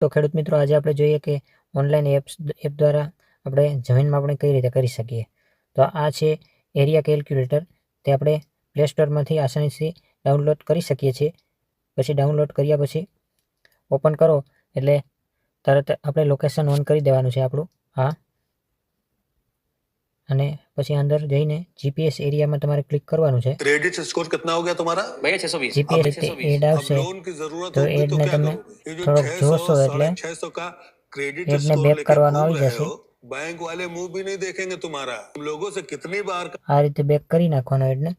તો ખેડૂત મિત્રો, આજે આપણે જોઈએ કે ઓનલાઈન એપ દ્વારા આપણે જમીન માપણી કઈ રીતે કરી શકીએ. તો આ છે એરિયા કેલ્ક્યુલેટર. તે આપણે પ્લે સ્ટોરમાંથી આસાનીથી ડાઉનલોડ કરી શકીએ છીએ. પછી ડાઉનલોડ કર્યા પછી ઓપન કરો એટલે તરત આપણે લોકેશન ઓન કરી દેવાનું છે આપણું આ, અને પછી અંદર જઈને જીપીએસ એરિયામાં તમારે ક્લિક કરવાનું છે. क्रेडिट स्कोर कितना हो गया तुम्हारा? भैया 620। જીપીએસ એડ अब આવશે लोन की जरूरत તો होगी तो એડને क्या તમે करोगे? ये जो થોડોક 600 જોશો એટલે 650 का क्रेडिट એડને स्कोर બેક लेके કરવાનો घूम આવી रहे જશે. हो, बैंक वाले मुंह भी नहीं देखेंगे तुम्हारा। तुम लोगों से कितनी बार આ રીતે બેક કરી નાખવાનો એડને.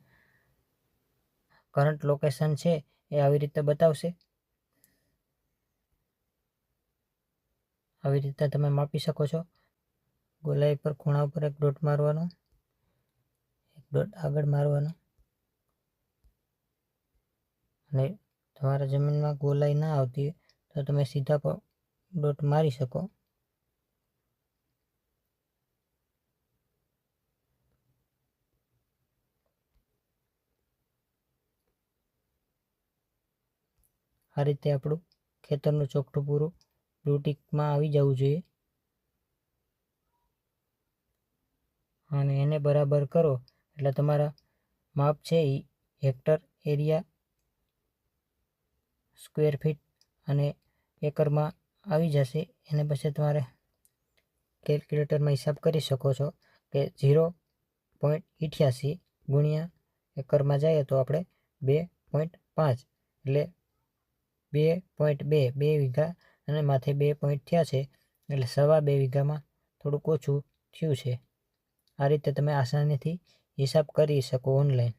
કરંટ લોકેશન છે એ આવી રીતે બતાવશે. આવી રીતે તમે માપી શકો છો. ગોલાઈ પર ખૂણા ઉપર એક ડોટ મારવાનો, એક ડોટ આગળ મારવાનો, અને તમારા જમીનમાં ગોલાઈ ના આવતી તો તમે સીધા ડોટ મારી શકો. આ રીતે આપણું ખેતરનું ચોકઠું પૂરું બ્લુ ટીકમાં આવી જવું જોઈએ, અને એને બરાબર કરો એટલે તમારા માપ છે એ હેક્ટર, એરિયા, સ્ક્વેર ફીટ અને એકરમાં આવી જશે. એને પછી તમારે કેલ્ક્યુલેટરમાં હિસાબ કરી શકો છો કે 0.88 ગુણ્યા એકરમાં જાય તો આપણે 2.5 એટલે 2.2 વીઘા, અને માથે 2 પોઈન્ટ થયા છે એટલે 2.25 વીઘામાં થોડુંક ઓછું થયું છે. આ રીતે તમે આસાનીથી હિસાબ કરી શકો ઓનલાઈન.